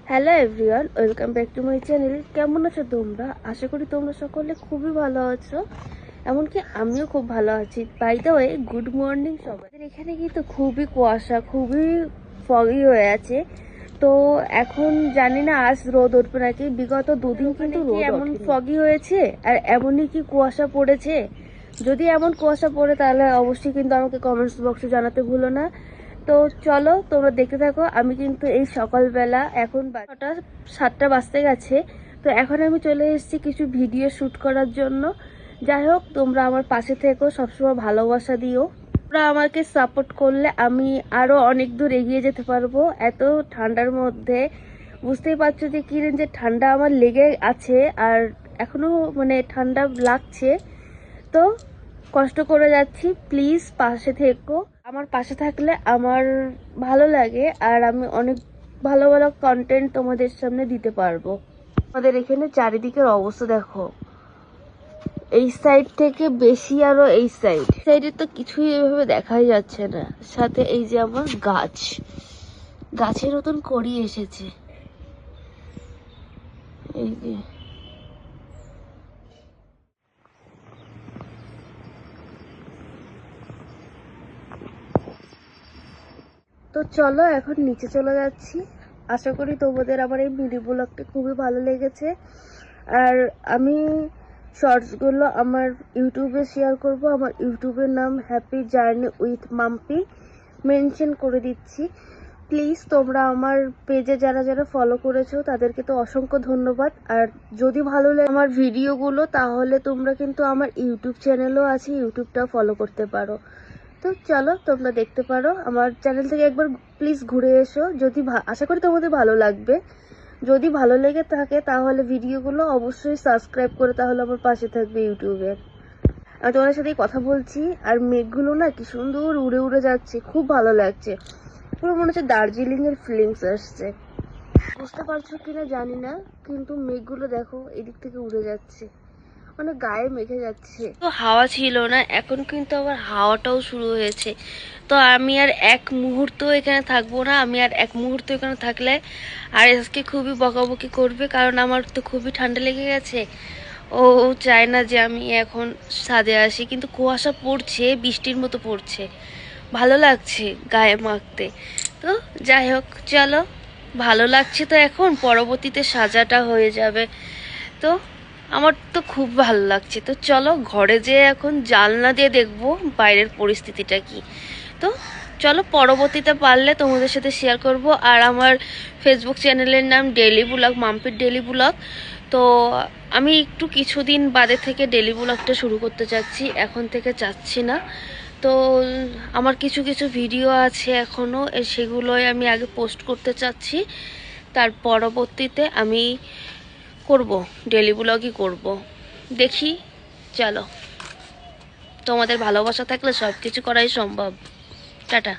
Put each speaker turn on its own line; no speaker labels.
Hello everyone, welcome back to my channel. কেমন আছো তোমরা? আশা করি তোমরা সকলে খুবই ভালো আছো, এমনকি আমিও খুব ভালো আছি। By the way, good morning সবাই। এখানে কিন্তু খুবই কুয়াশা, খুবই ফগি হয়ে আছে। তো এখন জানি না আজ রোদ উঠবে নাকি। বিগত দুদিন কিন্তু রোদ এমন ফগি হয়েছে আর এমনই কি কুয়াশা পড়েছে। যদি এমন কুয়াশা পড়ে তাহলে অবশ্যই কিন্তু আমাকে কমেন্টস বক্সে জানাতে ভুলো না। তো চলো তোমরা দেখতে থাকো। আমি কিন্তু এই সকালবেলা এখন 7টা বাজতে গেছে। তো এখন আমি চলে এসেছি কিছু ভিডিও শ্যুট করার জন্য। যাই হোক, তোমরা আমার পাশে থেকো, সবসময় ভালোবাসা দিও। তোমরা আমাকে সাপোর্ট করলে আমি আরো অনেক দূর এগিয়ে যেতে পারবো। এত ঠান্ডার মধ্যে বুঝতেই পারছো যে কি রেঞ্জের ঠান্ডা আমার লেগে আছে, আর এখনো মানে ঠান্ডা লাগছে। তো কষ্ট করে যাচ্ছি, প্লিজ পাশে থেকো। আমার পাশে থাকলে আমার ভালো লাগে, আর আমি অনেক ভালো ভালো কন্টেন্ট তোমাদের সামনে দিতে পারবো। আমাদের এখানে চারিদিকের অবস্থা দেখো, এই সাইড থেকে বেশি আরো এই সাইডে তো কিছুই এভাবে দেখাই যাচ্ছে না। সাথে এই যে আমার গাছের মতন করি এসেছে, এই যে। তো চলো এখন নিচে চলে যাচ্ছি। আশা করি তোমাদের আমার এই মিনি ব্লগটা খুবই ভালো লেগেছে। আর আমি শর্টসগুলো আমার ইউটিউবে শেয়ার করব। আমার ইউটিউবের নাম happy journey with Mampi, mention করে দিচ্ছি। প্লিজ তোমরা আমার পেজে যারা যারা ফলো করেছো তাদেরকে তো অসংখ্য ধন্যবাদ। আর যদি ভালো লাগে আমার ভিডিওগুলো, তাহলে তোমরা কিন্তু আমার ইউটিউব চ্যানেলও আছে, ইউটিউবটা ফলো করতে পারো। তো চলো তোমরা দেখতে পারো, আমার চ্যানেল থেকে একবার প্লিজ ঘুরে এসো। যদি আশা করি তোমাদের ভালো লাগবে। যদি ভালো লেগে থাকে তাহলে ভিডিওগুলো অবশ্যই সাবস্ক্রাইব করে তাহলে আমার পাশে থাকবে ইউটিউবে। আমি তোমাদের সাথে কথা বলছি, আর মেঘগুলো না কি সুন্দর উড়ে উড়ে যাচ্ছে, খুব ভালো লাগছে। পুরো মনে হচ্ছে দার্জিলিং এর ফিলিংস আসছে। বুঝতে পারছো কিনা জানি না, কিন্তু মেঘগুলো দেখো এদিক থেকে উড়ে যাচ্ছে, মানে গায়ে মেঘে যাচ্ছে। তো হাওয়া ছিল না, এখন কিন্তু আবার হাওয়াটাও শুরু হয়েছে। তো আমি আর এক মুহূর্ত এখানে থাকবো না। আমি আর এক মুহূর্ত এখানে থাকলে আর আজকে খুবই বকাবকি করবে, কারণ আমার তো খুবই ঠান্ডা লেগে গেছে। ও চায় না যে আমি এখন ছাদে আসি, কিন্তু কুয়াশা পড়ছে, বৃষ্টির মতো পড়ছে, ভালো লাগছে গায়ে মাখতে। তো যাই হোক, চলো, ভালো লাগছে তো এখন, পরবর্তীতে সাজাটা হয়ে যাবে। তো আমার তো খুব ভালো লাগছে। তো চলো ঘরে যেয়ে এখন জানলা দিয়ে দেখবো বাইরের পরিস্থিতিটা কি। তো চলো, পরবর্তীতে পারলে তোমাদের সাথে শেয়ার করব। আর আমার ফেসবুক চ্যানেলের নাম ডেইলি ব্লগ, মাম্পির ডেইলি ব্লগ। তো আমি একটু কিছুদিন বাদে থেকে ডেইলি ব্লগটা শুরু করতে চাচ্ছি, এখন থেকে চাচ্ছি না। তো আমার কিছু কিছু ভিডিও আছে এখনও, সেগুলোই আমি আগে পোস্ট করতে চাচ্ছি। তার পরবর্তীতে আমি করব, ডেইলি ব্লগই করব। দেখি, চলো, তোমাদের ভালোবাসা থাকলে সব কিছু করাই সম্ভব। টাটা।